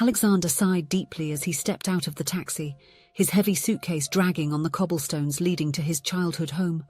Alexander sighed deeply as he stepped out of the taxi, his heavy suitcase dragging on the cobblestones leading to his childhood home.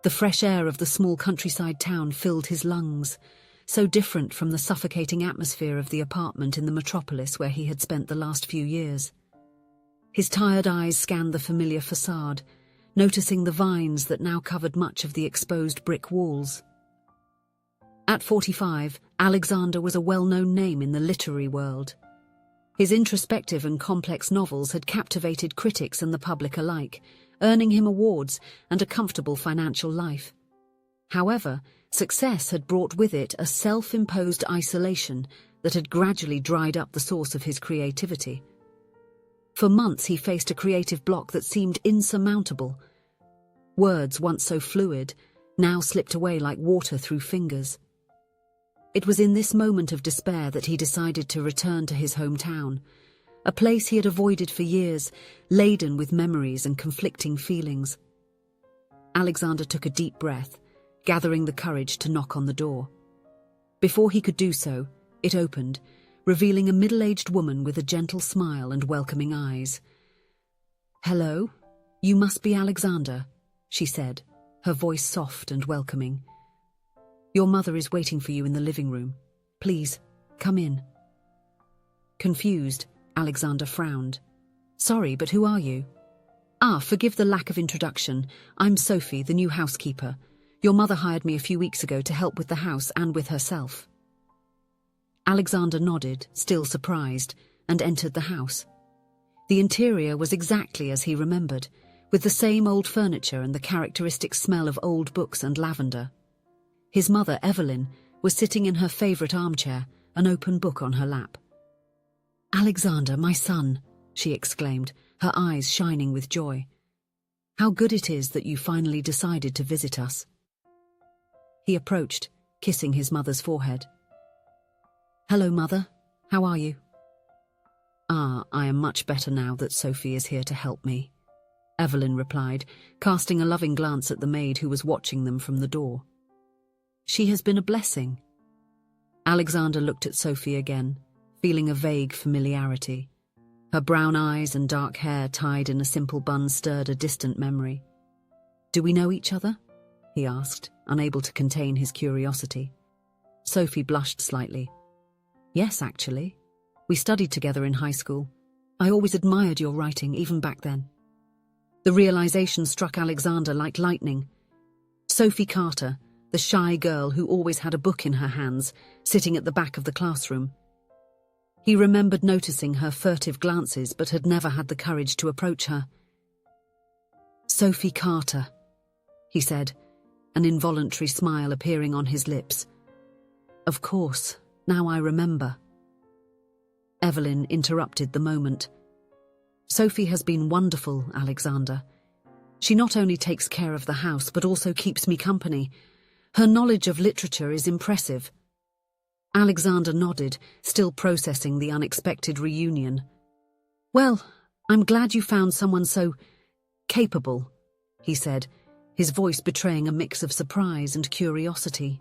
The fresh air of the small countryside town filled his lungs, so different from the suffocating atmosphere of the apartment in the metropolis where he had spent the last few years. His tired eyes scanned the familiar facade, noticing the vines that now covered much of the exposed brick walls. At 45, Alexander was a well-known name in the literary world. His introspective and complex novels had captivated critics and the public alike, earning him awards and a comfortable financial life. However, success had brought with it a self-imposed isolation that had gradually dried up the source of his creativity. For months he faced a creative block that seemed insurmountable. Words, once so fluid, now slipped away like water through fingers. It was in this moment of despair that he decided to return to his hometown, a place he had avoided for years, laden with memories and conflicting feelings. Alexander took a deep breath, gathering the courage to knock on the door. Before he could do so, it opened, revealing a middle-aged woman with a gentle smile and welcoming eyes. "Hello, you must be Alexander," she said, her voice soft and welcoming. "Your mother is waiting for you in the living room. Please, come in." Confused, Alexander frowned. "Sorry, but who are you?" Forgive the lack of introduction. I'm Sophie, the new housekeeper. Your mother hired me a few weeks ago to help with the house and with herself." Alexander nodded, still surprised, and entered the house. The interior was exactly as he remembered, with the same old furniture and the characteristic smell of old books and lavender. His mother, Evelyn, was sitting in her favourite armchair, an open book on her lap. "Alexander, my son," she exclaimed, her eyes shining with joy. "How good it is that you finally decided to visit us." He approached, kissing his mother's forehead. "Hello, Mother. How are you?" I am much better now that Sophie is here to help me," Evelyn replied, casting a loving glance at the maid who was watching them from the door. "She has been a blessing." Alexander looked at Sophie again, feeling a vague familiarity. Her brown eyes and dark hair tied in a simple bun stirred a distant memory. "Do we know each other?" he asked, unable to contain his curiosity. Sophie blushed slightly. "Yes, actually. We studied together in high school. I always admired your writing, even back then." The realization struck Alexander like lightning. Sophie Carter, the shy girl who always had a book in her hands, sitting at the back of the classroom. He remembered noticing her furtive glances but had never had the courage to approach her. "Sophie Carter," he said, an involuntary smile appearing on his lips. "Of course, now I remember." Evelyn interrupted the moment. "Sophie has been wonderful, Alexander. She not only takes care of the house but also keeps me company. Her knowledge of literature is impressive." Alexander nodded, still processing the unexpected reunion. "Well, I'm glad you found someone so capable," he said, his voice betraying a mix of surprise and curiosity.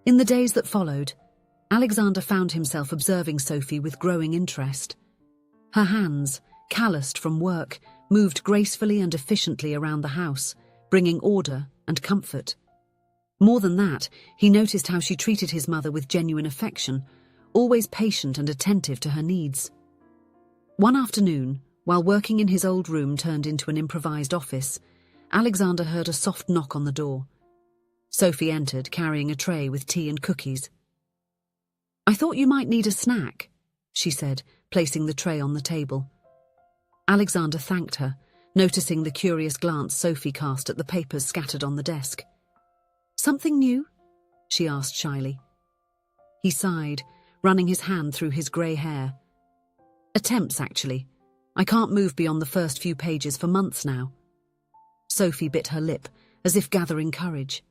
In the days that followed, Alexander found himself observing Sophie with growing interest. Her hands, calloused from work, moved gracefully and efficiently around the house, bringing order and comfort. More than that, he noticed how she treated his mother with genuine affection, always patient and attentive to her needs. One afternoon, while working in his old room turned into an improvised office, Alexander heard a soft knock on the door. Sophie entered, carrying a tray with tea and cookies. "I thought you might need a snack," she said, placing the tray on the table. Alexander thanked her, noticing the curious glance Sophie cast at the papers scattered on the desk. "Something new?" she asked shyly. He sighed, running his hand through his grey hair. "Attempts, actually. I can't move beyond the first few pages for months now." Sophie bit her lip, as if gathering courage.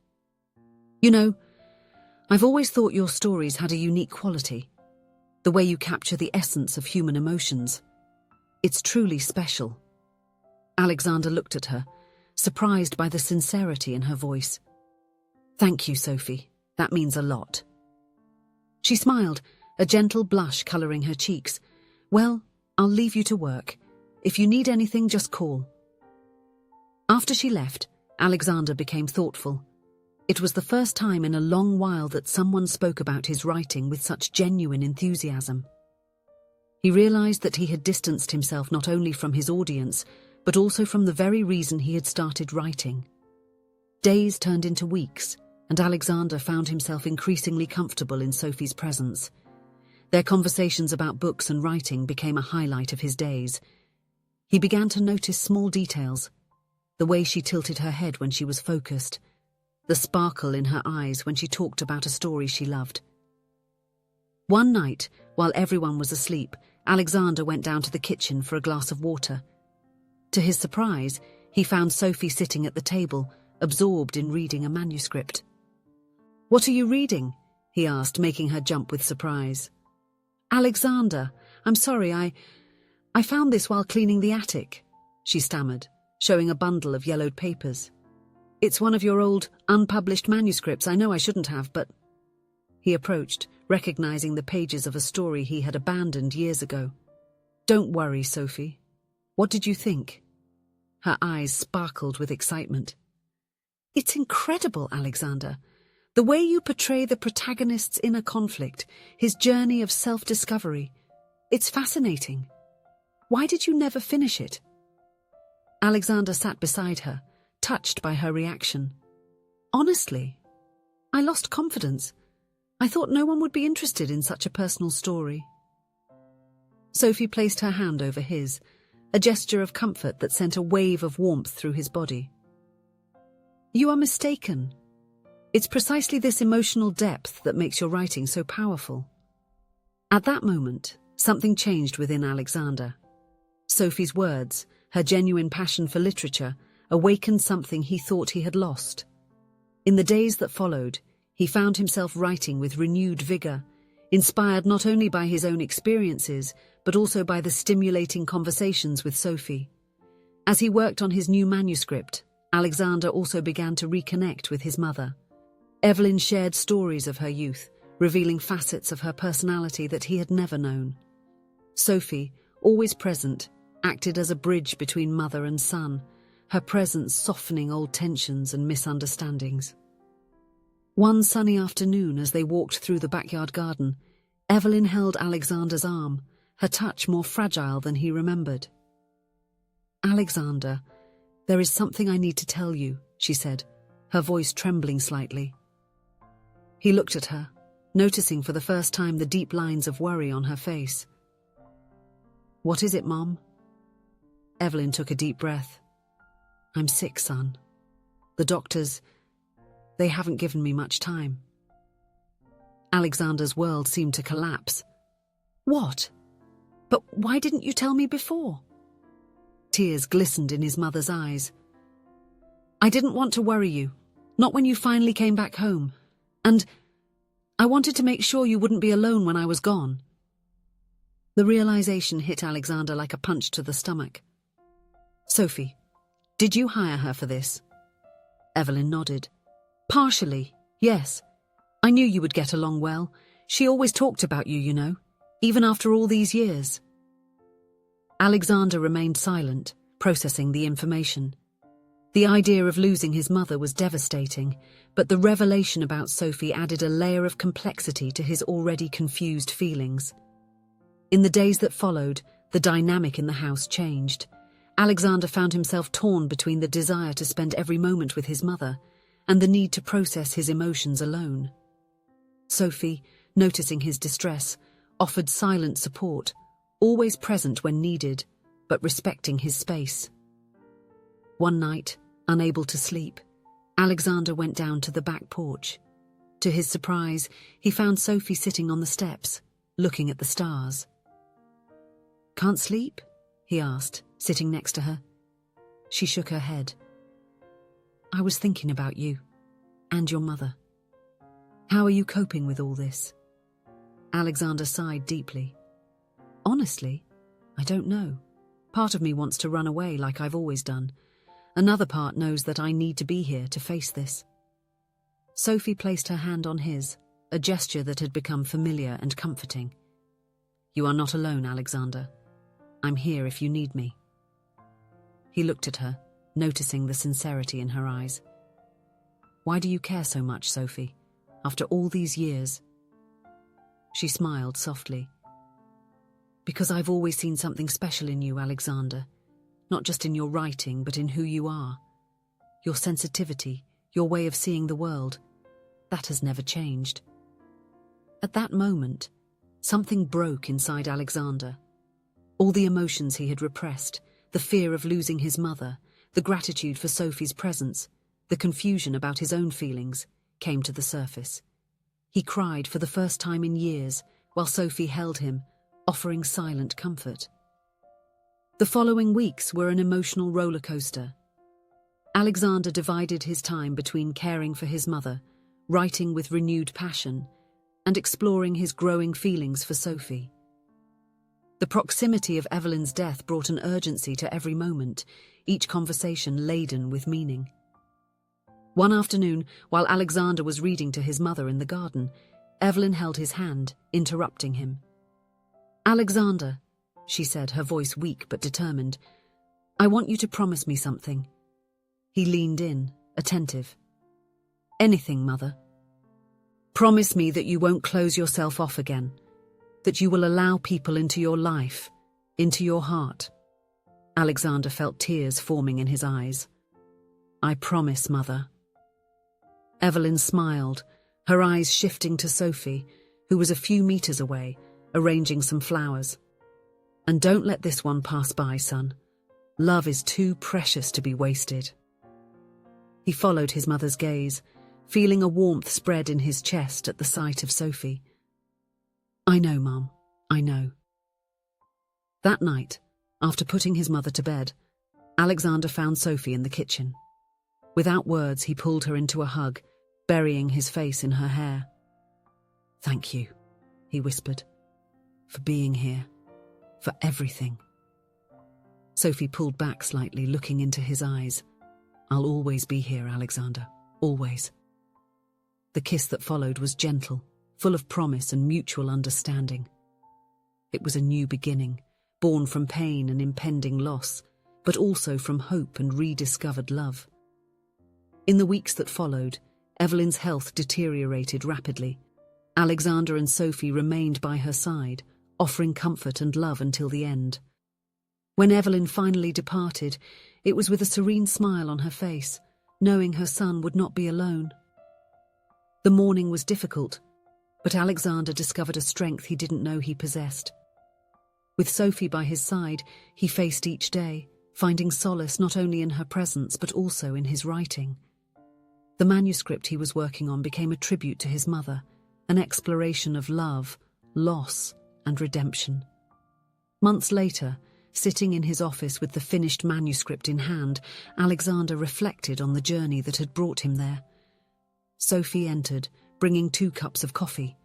"You know, I've always thought your stories had a unique quality. The way you capture the essence of human emotions. It's truly special." Alexander looked at her, surprised by the sincerity in her voice. "Thank you, Sophie. That means a lot." She smiled, a gentle blush colouring her cheeks. "Well, I'll leave you to work. If you need anything, just call." After she left, Alexander became thoughtful. It was the first time in a long while that someone spoke about his writing with such genuine enthusiasm. He realised that he had distanced himself not only from his audience, but also from the very reason he had started writing. Days turned into weeks, and Alexander found himself increasingly comfortable in Sophie's presence. Their conversations about books and writing became a highlight of his days. He began to notice small details: the way she tilted her head when she was focused, the sparkle in her eyes when she talked about a story she loved. One night, while everyone was asleep, Alexander went down to the kitchen for a glass of water. To his surprise, he found Sophie sitting at the table, absorbed in reading a manuscript. "What are you reading?" he asked, making her jump with surprise. "Alexander, I'm sorry, I found this while cleaning the attic," she stammered, showing a bundle of yellowed papers. "It's one of your old, unpublished manuscripts. I know I shouldn't have, but—" He approached, recognizing the pages of a story he had abandoned years ago. "Don't worry, Sophie. What did you think?" Her eyes sparkled with excitement. "It's incredible, Alexander. The way you portray the protagonist's inner conflict, his journey of self-discovery. It's fascinating. Why did you never finish it?" Alexander sat beside her, touched by her reaction. "Honestly, I lost confidence. I thought no one would be interested in such a personal story." Sophie placed her hand over his, a gesture of comfort that sent a wave of warmth through his body. "You are mistaken. It's precisely this emotional depth that makes your writing so powerful." At that moment, something changed within Alexander. Sophie's words, her genuine passion for literature, awakened something he thought he had lost. In the days that followed, he found himself writing with renewed vigour, inspired not only by his own experiences, but also by the stimulating conversations with Sophie. As he worked on his new manuscript, Alexander also began to reconnect with his mother. Evelyn shared stories of her youth, revealing facets of her personality that he had never known. Sophie, always present, acted as a bridge between mother and son, her presence softening old tensions and misunderstandings. One sunny afternoon, as they walked through the backyard garden, Evelyn held Alexander's arm, her touch more fragile than he remembered. "Alexander, there is something I need to tell you," she said, her voice trembling slightly. He looked at her, noticing for the first time the deep lines of worry on her face. "What is it, Mom?" Evelyn took a deep breath. "I'm sick, son. The doctors, they haven't given me much time." Alexander's world seemed to collapse. "What? But why didn't you tell me before?" Tears glistened in his mother's eyes. "I didn't want to worry you, not when you finally came back home. And I wanted to make sure you wouldn't be alone when I was gone." The realization hit Alexander like a punch to the stomach. "Sophie, did you hire her for this?" Evelyn nodded. "Partially, yes. I knew you would get along well. She always talked about you, you know, even after all these years." Alexander remained silent, processing the information. The idea of losing his mother was devastating, but the revelation about Sophie added a layer of complexity to his already confused feelings. In the days that followed, the dynamic in the house changed. Alexander found himself torn between the desire to spend every moment with his mother and the need to process his emotions alone. Sophie, noticing his distress, offered silent support, always present when needed, but respecting his space. One night, unable to sleep, Alexander went down to the back porch. To his surprise, he found Sophie sitting on the steps, looking at the stars. "Can't sleep?" he asked, sitting next to her. She shook her head. "I was thinking about you, and your mother. How are you coping with all this?" Alexander sighed deeply. "Honestly, I don't know. Part of me wants to run away like I've always done. Another part knows that I need to be here to face this." Sophie placed her hand on his, a gesture that had become familiar and comforting. "You are not alone, Alexander. I'm here if you need me." He looked at her, noticing the sincerity in her eyes. "Why do you care so much, Sophie, after all these years?" She smiled softly. "Because I've always seen something special in you, Alexander, not just in your writing, but in who you are. Your sensitivity, your way of seeing the world, that has never changed." At that moment, something broke inside Alexander. All the emotions he had repressed, the fear of losing his mother, the gratitude for Sophie's presence, the confusion about his own feelings, came to the surface. He cried for the first time in years, while Sophie held him, offering silent comfort. The following weeks were an emotional roller coaster. Alexander divided his time between caring for his mother, writing with renewed passion, and exploring his growing feelings for Sophie. The proximity of Evelyn's death brought an urgency to every moment, each conversation laden with meaning. One afternoon, while Alexander was reading to his mother in the garden, Evelyn held his hand, interrupting him. "Alexander," she said, her voice weak but determined, "I want you to promise me something." He leaned in, attentive. "Anything, Mother." "Promise me that you won't close yourself off again, that you will allow people into your life, into your heart." Alexander felt tears forming in his eyes. "I promise, Mother." Evelyn smiled, her eyes shifting to Sophie, who was a few meters away, arranging some flowers. "And don't let this one pass by, son. Love is too precious to be wasted." He followed his mother's gaze, feeling a warmth spread in his chest at the sight of Sophie. "I know, Mum, I know." That night, after putting his mother to bed, Alexander found Sophie in the kitchen. Without words, he pulled her into a hug, burying his face in her hair. "Thank you," he whispered, "for being here, for everything." Sophie pulled back slightly, looking into his eyes. "I'll always be here, Alexander, always." The kiss that followed was gentle, full of promise and mutual understanding. It was a new beginning, born from pain and impending loss, but also from hope and rediscovered love. In the weeks that followed, Evelyn's health deteriorated rapidly. Alexander and Sophie remained by her side, offering comfort and love until the end. When Evelyn finally departed, it was with a serene smile on her face, knowing her son would not be alone. The mourning was difficult, but Alexander discovered a strength he didn't know he possessed. With Sophie by his side, he faced each day, finding solace not only in her presence but also in his writing. The manuscript he was working on became a tribute to his mother, an exploration of love, loss, and redemption. Months later, sitting in his office with the finished manuscript in hand, Alexander reflected on the journey that had brought him there. Sophie entered, bringing 2 cups of coffee.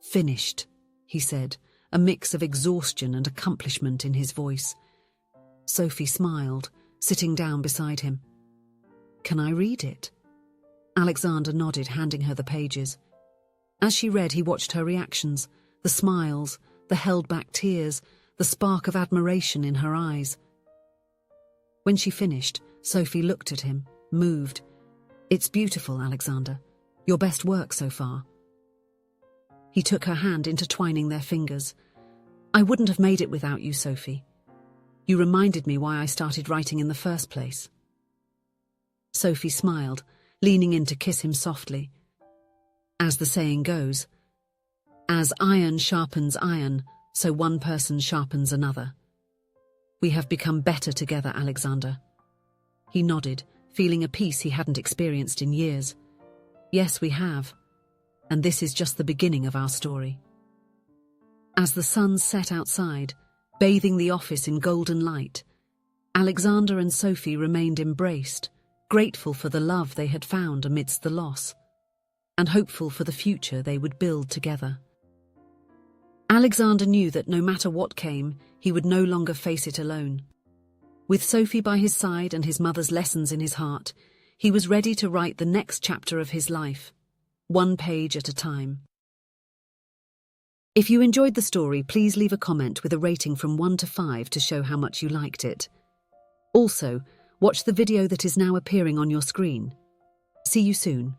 "Finished," he said, a mix of exhaustion and accomplishment in his voice. Sophie smiled, sitting down beside him. "Can I read it?" Alexander nodded, handing her the pages. As she read, he watched her reactions, the smiles, the held-back tears, the spark of admiration in her eyes. When she finished, Sophie looked at him, moved. "It's beautiful, Alexander. Your best work so far." He took her hand, intertwining their fingers. "I wouldn't have made it without you, Sophie. You reminded me why I started writing in the first place." Sophie smiled, leaning in to kiss him softly. As the saying goes, "As iron sharpens iron, so one person sharpens another." We have become better together, Alexander. He nodded, feeling a peace he hadn't experienced in years. Yes, we have. And this is just the beginning of our story. As the sun set outside, bathing the office in golden light, Alexander and Sophie remained embraced, grateful for the love they had found amidst the loss, and hopeful for the future they would build together. Alexander knew that no matter what came, he would no longer face it alone. With Sophie by his side and his mother's lessons in his heart, he was ready to write the next chapter of his life. one page at a time. If you enjoyed the story, please leave a comment with a rating from 1 to 5 to show how much you liked it. Also, watch the video that is now appearing on your screen. See you soon.